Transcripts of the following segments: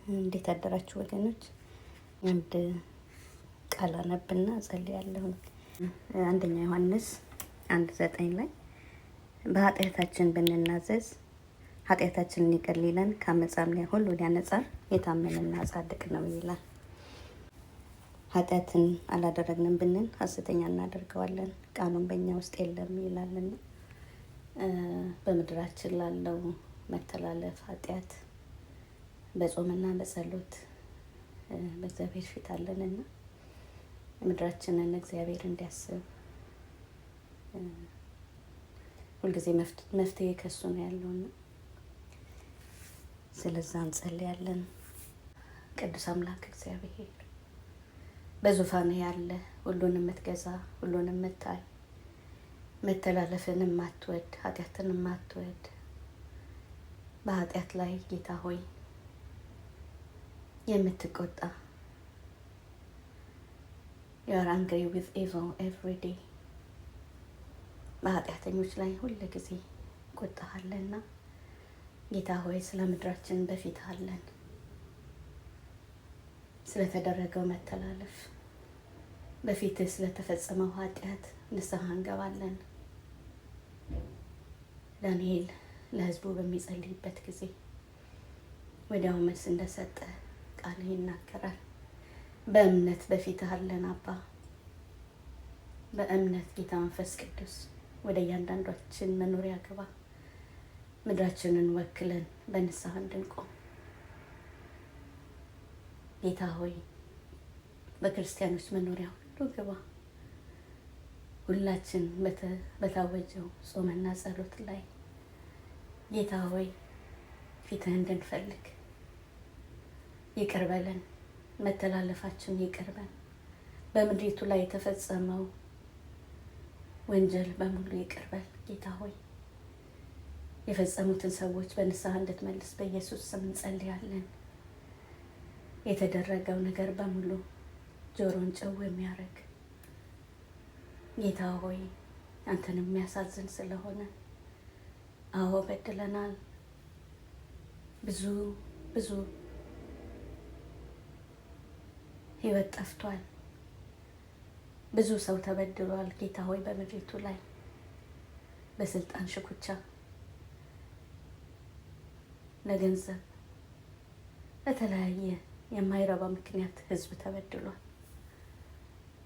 እንዴት አደራችሁ ወገኖች? አንድ ቃል አነብና እጸልያለሁ። አንደኛ ዮሐንስ 1:9 ላይ በኃጢአታችን ብንናዘዝ ኃጢአታችንን ይቅር ሊለን ከአመፃም ላይ ሁሉ ሊያነጻን የታመነና ጻድቅ ነው ይላል። ኃጢአትን አላደረግንም ብንል ሐሰተኛ እናደርገዋለን፣ ቃሉን በእኛ ውስጥ የለም ይላልና በምድራችን ላለው መተላለፍ ኃጢአት በጾምና በጸሎት በእግዚአብሔር ፊት አለንና ምድራችንን እግዚአብሔር እንዲያስብ ሁልጊዜ መፍትሄ ከሱ ነው ያለውና ስለዛ እንጸልያለን። ቅዱስ አምላክ እግዚአብሔር በዙፋን ያለ ሁሉንም የምትገዛ ሁሉንም የምታይ መተላለፍን የማትወድ ኃጢአትን የማትወድ በኃጢአት ላይ ጌታ ሆይ የምትቆጣ you are angry with evil every day በኃጢአተኞች ላይ ሁሉ ጊዜ ቆጣሃለና ጌታ ሆይ ስለ ምድራችን በፊት አለን። ስለተደረገው መተላለፍ በፊት ስለተፈጸመው ኃጢአት ንስሐ እንገባለን። ዳንኤል ለሕዝቡ በሚጸልይበት ጊዜ ወዲያው መልስ እንደሰጠ ቃል ይናገራል። በእምነት በፊት አለን አባ። በእምነት ጌታ መንፈስ ቅዱስ ወደ እያንዳንዳችን መኖሪያ ግባ። ምድራችንን ወክለን በንስሐ እንድንቆም ጌታ ሆይ በክርስቲያኖች መኖሪያ ሁሉ ግባ። ሁላችን በታወጀው ጾምና ጸሎት ላይ ጌታ ሆይ ፊትህ እንድንፈልግ ይቅር በለን፣ መተላለፋችን ይቅር በለን። በምድሪቱ ላይ የተፈጸመው ወንጀል በሙሉ ይቅር በል ጌታ ሆይ። የፈጸሙትን ሰዎች በንስሐ እንድትመልስ በኢየሱስ ስም እንጸልያለን። የተደረገው ነገር በሙሉ ጆሮን ጨው የሚያደርግ ጌታ ሆይ አንተን የሚያሳዝን ስለሆነ አዎ በድለናል። ብዙ ህይወት ጠፍቷል። ብዙ ሰው ተበድሏል ጌታ ሆይ በምድሪቱ ላይ በስልጣን ሽኩቻ ለገንዘብ በተለያየ የማይረባ ምክንያት ህዝብ ተበድሏል።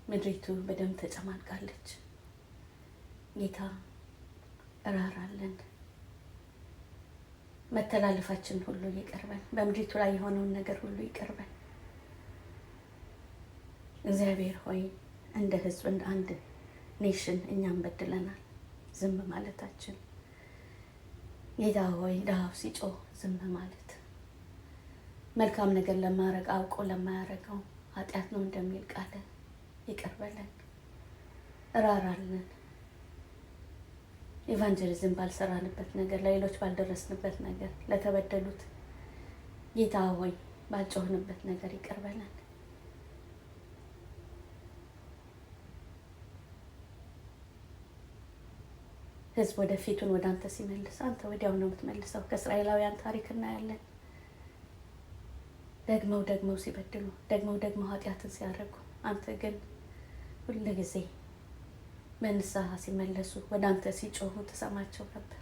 ምድሪቱ በደም ተጨማልቃለች። ጌታ እራራለን። መተላለፋችን ሁሉ ይቀርበን። በምድሪቱ ላይ የሆነውን ነገር ሁሉ ይቀርበን። እግዚአብሔር ሆይ እንደ ህዝብ እንደ አንድ ኔሽን እኛም በድለናል። ዝም ማለታችን ጌታ ሆይ ዳው ሲጮህ ዝም ማለት መልካም ነገር ለማረግ አውቆ ለማያረገው ኃጢአት ነው እንደሚል ቃል ይቅር በለን፣ እራራለን። ኢቫንጀሊዝም ባልሰራንበት ነገር፣ ለሌሎች ባልደረስንበት ነገር፣ ለተበደሉት ጌታ ሆይ ባልጮህንበት ነገር ይቅር በለን። ህዝብ ወደፊቱን ወደ አንተ ሲመልስ አንተ ወዲያው ነው የምትመልሰው። ከእስራኤላውያን ታሪክ እናያለን። ደግመው ሲበድሉ ደግመው ኃጢአትን ሲያደርጉ አንተ ግን ሁሉ ጊዜ በንስሐ ሲመለሱ ወደ አንተ ሲጮሁ ተሰማቸው ነበር።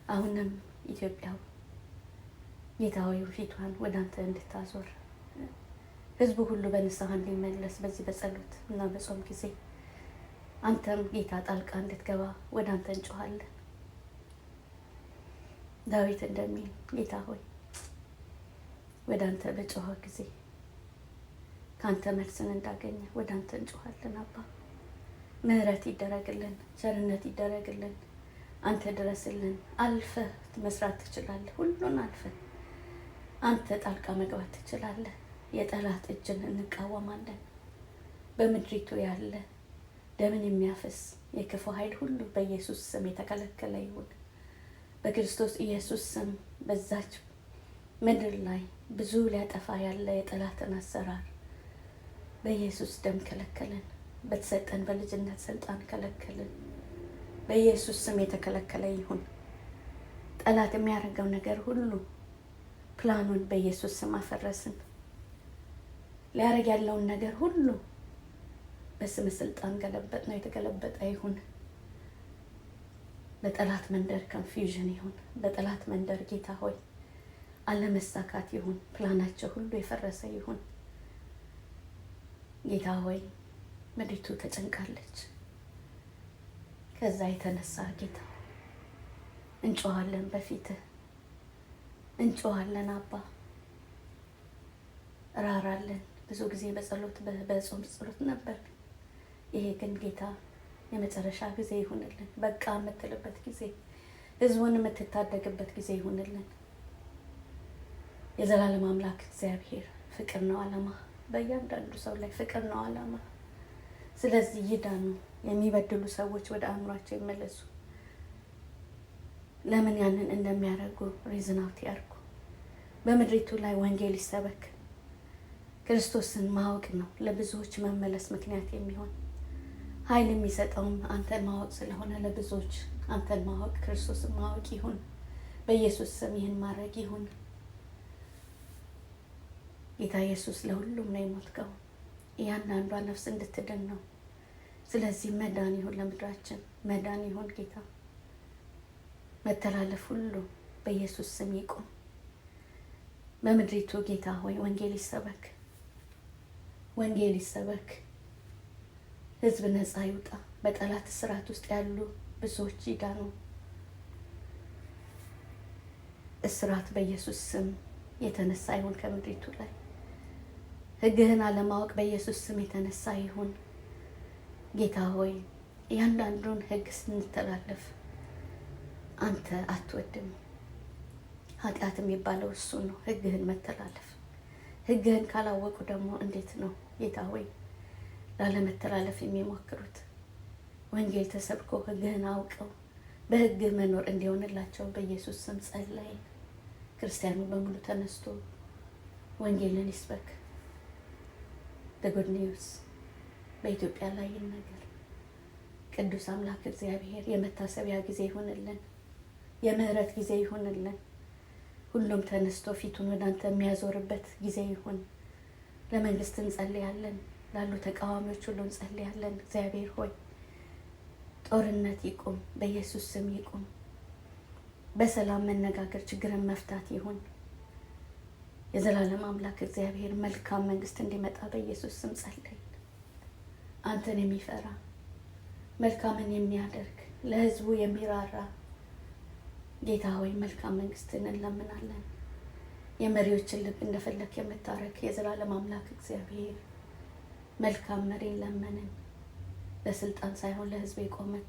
አሁንም ኢትዮጵያ ጌታዊ ፊቷን ወደ አንተ እንድታዞር ህዝቡ ሁሉ በንስሐ እንዲመለስ በዚህ በጸሎት እና በጾም ጊዜ አንተም ጌታ ጣልቃ እንድትገባ ወደ አንተ እንጮሃለን። ዳዊት እንደሚል ጌታ ሆይ ወደ አንተ በጮኸ ጊዜ ካንተ መልስን እንዳገኘ ወደ አንተ እንጮሃለን አባ። ምህረት ይደረግልን፣ ቸርነት ይደረግልን። አንተ ድረስልን። አልፈህ መስራት ትችላለህ። ሁሉን አልፈህ አንተ ጣልቃ መግባት ትችላለህ። የጠላት እጅን እንቃወማለን። በምድሪቱ ያለ ደምን የሚያፈስ የክፉ ኃይል ሁሉ በኢየሱስ ስም የተከለከለ ይሁን። በክርስቶስ ኢየሱስ ስም በዛች ምድር ላይ ብዙ ሊያጠፋ ያለ የጠላትን አሰራር በኢየሱስ ደም ከለከለን። በተሰጠን በልጅነት ስልጣን ከለከለን። በኢየሱስ ስም የተከለከለ ይሁን። ጠላት የሚያደርገው ነገር ሁሉ ፕላኑን በኢየሱስ ስም አፈረስን። ሊያረግ ያለውን ነገር ሁሉ በስም ስልጣን ገለበጥ ነው። የተገለበጠ ይሁን። በጠላት መንደር ኮንፊውዥን ይሁን። በጠላት መንደር ጌታ ሆይ አለመሳካት ይሁን። ፕላናቸው ሁሉ የፈረሰ ይሁን። ጌታ ሆይ ምድሪቱ ተጨንቃለች። ከዛ የተነሳ ጌታ እንጮሃለን፣ በፊትህ እንጮሃለን። አባ ራራለን። ብዙ ጊዜ በጸሎት በጾም ጸሎት ነበር። ይሄ ግን ጌታ የመጨረሻ ጊዜ ይሁንልን። በቃ የምትልበት ጊዜ፣ ህዝቡን የምትታደግበት ጊዜ ይሁንልን። የዘላለም አምላክ እግዚአብሔር ፍቅር ነው ዓላማ። በእያንዳንዱ ሰው ላይ ፍቅር ነው ዓላማ። ስለዚህ ይዳኑ። የሚበድሉ ሰዎች ወደ አእምሯቸው ይመለሱ። ለምን ያንን እንደሚያደርጉ ሪዝናውት ያርጉ። በምድሪቱ ላይ ወንጌል ይሰበክ። ክርስቶስን ማወቅ ነው ለብዙዎች መመለስ ምክንያት የሚሆን። ኃይል የሚሰጠውም አንተን ማወቅ ስለሆነ ለብዙዎች አንተን ማወቅ፣ ክርስቶስን ማወቅ ይሁን። በኢየሱስ ስም ይህን ማድረግ ይሁን። ጌታ ኢየሱስ ለሁሉም ነው የሞትከው፣ እያንዳንዷ ነፍስ እንድትድን ነው። ስለዚህ መዳን ይሁን፣ ለምድራችን መዳን ይሁን። ጌታ መተላለፍ ሁሉ በኢየሱስ ስም ይቁም። በምድሪቱ ጌታ ሆይ ወንጌል ይሰበክ፣ ወንጌል ይሰበክ። ህዝብ ነፃ ይውጣ። በጠላት እስራት ውስጥ ያሉ ብዙዎች ይዳኑ። እስራት በኢየሱስ ስም የተነሳ ይሁን ከምድሪቱ ላይ። ህግህን አለማወቅ በኢየሱስ ስም የተነሳ ይሁን። ጌታ ሆይ እያንዳንዱን ህግ ስንተላለፍ አንተ አትወድም። ኃጢአት የሚባለው እሱ ነው፣ ህግህን መተላለፍ። ህግህን ካላወቁ ደግሞ እንዴት ነው ጌታ ሆይ ላለመተላለፍ የሚሞክሩት? ወንጌል ተሰብኮ ህግህን አውቀው በህግህ መኖር እንዲሆንላቸው በኢየሱስ ስም ጸለይ። ክርስቲያኑ በሙሉ ተነስቶ ወንጌልን ይስበክ። ጉድ ኒውስ በኢትዮጵያ ላይ ይነገር። ቅዱስ አምላክ እግዚአብሔር የመታሰቢያ ጊዜ ይሁንልን፣ የምህረት ጊዜ ይሁንልን። ሁሉም ተነስቶ ፊቱን ወደ አንተ የሚያዞርበት ጊዜ ይሁን። ለመንግስት እንጸልያለን፣ ላሉ ተቃዋሚዎች ሁሉ እንጸልያለን። እግዚአብሔር ሆይ ጦርነት ይቁም፣ በኢየሱስ ስም ይቁም። በሰላም መነጋገር፣ ችግርን መፍታት ይሁን። የዘላለም አምላክ እግዚአብሔር መልካም መንግስት እንዲመጣ በኢየሱስ ስም ጸለይ። አንተን የሚፈራ መልካምን የሚያደርግ ለህዝቡ የሚራራ ጌታ ሆይ መልካም መንግስትን እንለምናለን። የመሪዎችን ልብ እንደፈለክ የምታረክ የዘላለም አምላክ እግዚአብሔር መልካም መሪ ለመንን። ለስልጣን ሳይሆን ለህዝብ የቆመን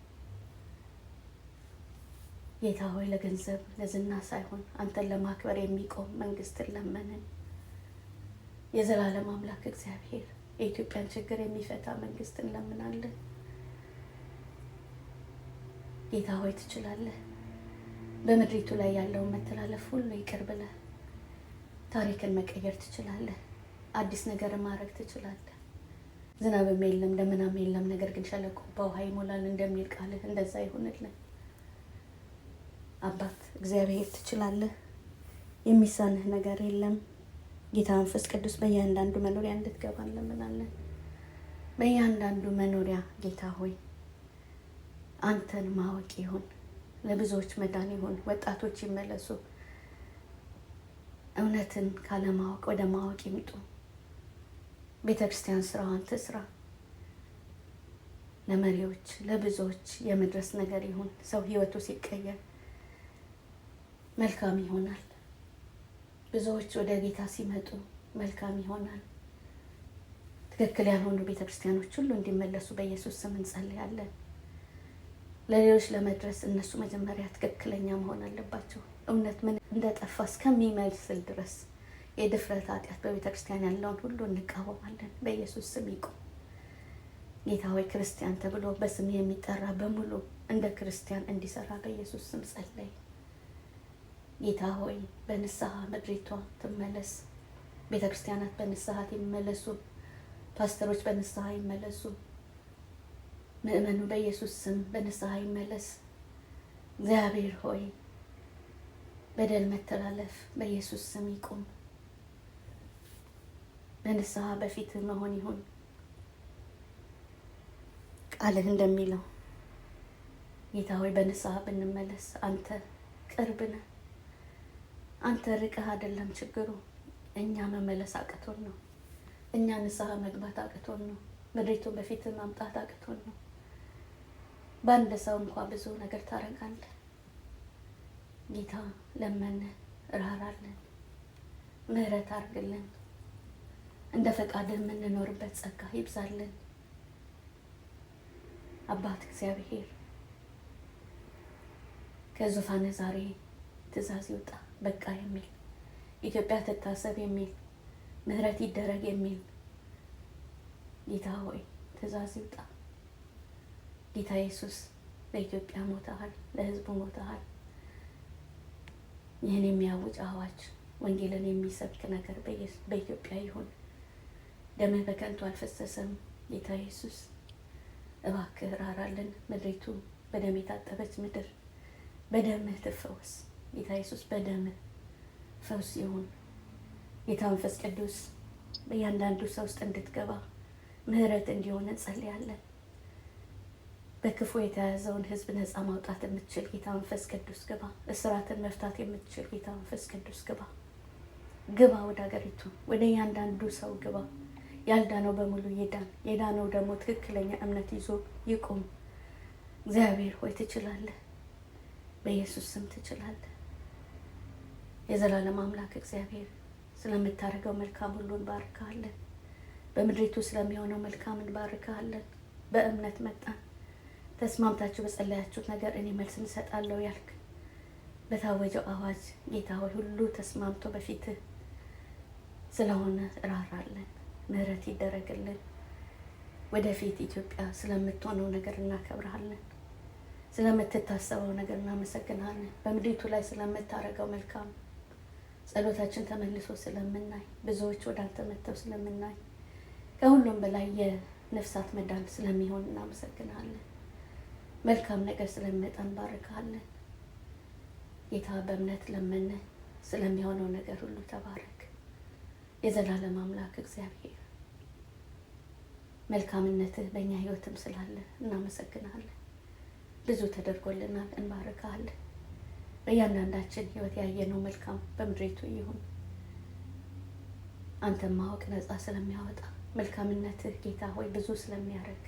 ጌታ ሆይ ለገንዘብ ለዝና ሳይሆን አንተን ለማክበር የሚቆም መንግስትን ለመንን። የዘላለም አምላክ እግዚአብሔር የኢትዮጵያን ችግር የሚፈታ መንግስት እንለምናለን። ጌታ ሆይ ትችላለህ። በምድሪቱ ላይ ያለውን መተላለፍ ሁሉ ይቅር ብለህ ታሪክን መቀየር ትችላለህ። አዲስ ነገር ማድረግ ትችላለህ። ዝናብም የለም ደመናም የለም፣ ነገር ግን ሸለቆ በውሃ ይሞላል እንደሚል ቃልህ እንደዛ ይሁንልን። አባት እግዚአብሔር ትችላለህ፣ የሚሳንህ ነገር የለም። ጌታ መንፈስ ቅዱስ በእያንዳንዱ መኖሪያ እንድትገባ እንለምናለን። በእያንዳንዱ መኖሪያ ጌታ ሆይ አንተን ማወቅ ይሁን፣ ለብዙዎች መዳን ይሁን። ወጣቶች ይመለሱ፣ እውነትን ካለማወቅ ወደ ማወቅ ይምጡ። ቤተ ክርስቲያን ስራዋን ትስራ። ለመሪዎች ለብዙዎች የመድረስ ነገር ይሁን። ሰው ህይወቱ ሲቀየር መልካም ይሆናል። ብዙዎች ወደ ጌታ ሲመጡ መልካም ይሆናል። ትክክል ያልሆኑ ቤተክርስቲያኖች ሁሉ እንዲመለሱ በኢየሱስ ስም እንጸልያለን። ለሌሎች ለመድረስ እነሱ መጀመሪያ ትክክለኛ መሆን አለባቸው። እውነት ምን እንደጠፋ እስከሚመስል ድረስ የድፍረት ኃጢአት በቤተክርስቲያን ያለውን ሁሉ እንቃወማለን። በኢየሱስ ስም ይቁም። ጌታ ሆይ ክርስቲያን ተብሎ በስም የሚጠራ በሙሉ እንደ ክርስቲያን እንዲሰራ በኢየሱስ ስም ጸለይ። ጌታ ሆይ በንስሐ ምድሪቷ ትመለስ። ቤተክርስቲያናት በንስሐ ይመለሱ። ፓስተሮች በንስሐ ይመለሱ። ምእመኑ በኢየሱስ ስም በንስሐ ይመለስ። እግዚአብሔር ሆይ በደል መተላለፍ በኢየሱስ ስም ይቁም። በንስሐ በፊት መሆን ይሁን። ቃልህ እንደሚለው ጌታ ሆይ በንስሐ ብንመለስ አንተ ቅርብ ነህ። አንተ ርቀህ አይደለም ችግሩ፣ እኛ መመለስ አቅቶን ነው። እኛ ንስሐ መግባት አቅቶን ነው። ምድሪቱን በፊት ማምጣት አቅቶን ነው። በአንድ ሰው እንኳን ብዙ ነገር ታረጋለህ ጌታ። ለመን ራራለን፣ ምህረት አርግልን። እንደ ፈቃድህ የምንኖርበት ጸጋ ይብዛልን። አባት እግዚአብሔር ከዙፋንህ ዛሬ ትእዛዝ ይውጣ። በቃ የሚል ኢትዮጵያ ትታሰብ የሚል ምህረት ይደረግ የሚል ጌታ ሆይ ትእዛዝ ይውጣ። ጌታ ኢየሱስ ለኢትዮጵያ ሞተሃል፣ ለሕዝቡ ሞተሃል። ይህን የሚያውጅ አዋጅ ወንጌልን የሚሰብክ ነገር በኢትዮጵያ ይሁን። ደምህ በከንቱ አልፈሰሰም። ጌታ ኢየሱስ እባክህ ራራልን። ምድሪቱ በደም የታጠበች ምድር በደምህ ትፈወስ። ጌታ ኢየሱስ በደምህ ፈውስ ይሁን። ጌታ መንፈስ ቅዱስ በእያንዳንዱ ሰው ውስጥ እንድትገባ ምህረት እንዲሆን እንጸልያለን። በክፉ የተያዘውን ሕዝብ ነፃ ማውጣት የምትችል ጌታ መንፈስ ቅዱስ ግባ። እስራትን መፍታት የምትችል ጌታ መንፈስ ቅዱስ ግባ። ወደ ሀገሪቱ ወደ እያንዳንዱ ሰው ግባ። ያልዳነው በሙሉ ይዳን፣ የዳነው ደግሞ ትክክለኛ እምነት ይዞ ይቁም። እግዚአብሔር ሆይ ትችላለህ፣ በኢየሱስ ስም ትችላለህ። የዘላለም አምላክ እግዚአብሔር ስለምታደርገው መልካም ሁሉ እንባርካለን። በምድሪቱ ስለሚሆነው መልካም እንባርካለን። በእምነት መጣን። ተስማምታችሁ በጸለያችሁት ነገር እኔ መልስ እንሰጣለሁ ያልክ በታወጀው አዋጅ ጌታ ሆይ ሁሉ ተስማምቶ በፊትህ ስለሆነ ራራለን፣ ምህረት ይደረግልን። ወደፊት ኢትዮጵያ ስለምትሆነው ነገር እናከብርሃለን። ስለምትታሰበው ነገር እናመሰግናለን። በምድሪቱ ላይ ስለምታረገው መልካም ጸሎታችን ተመልሶ ስለምናይ፣ ብዙዎች ወደ አንተ መጥተው ስለምናይ፣ ከሁሉም በላይ የነፍሳት መዳን ስለሚሆን እናመሰግናለን። መልካም ነገር ስለሚመጣ እንባርካለን። ጌታ በእምነት ለመነ ስለሚሆነው ነገር ሁሉ ተባረክ። የዘላለም አምላክ እግዚአብሔር መልካምነትህ በእኛ ህይወትም ስላለ እናመሰግናለን። ብዙ ተደርጎልናል፣ እንባርካለን። በእያንዳንዳችን ህይወት ያየነው መልካም በምድሪቱ ይሁን። አንተን ማወቅ ነፃ ስለሚያወጣ መልካምነትህ ጌታ ሆይ ብዙ ስለሚያደርግ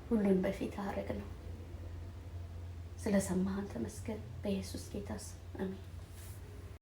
ሁሉን በፊት አረግ ነው። ስለሰማህን ተመስገን። በኢየሱስ ጌታ ስም አሜን።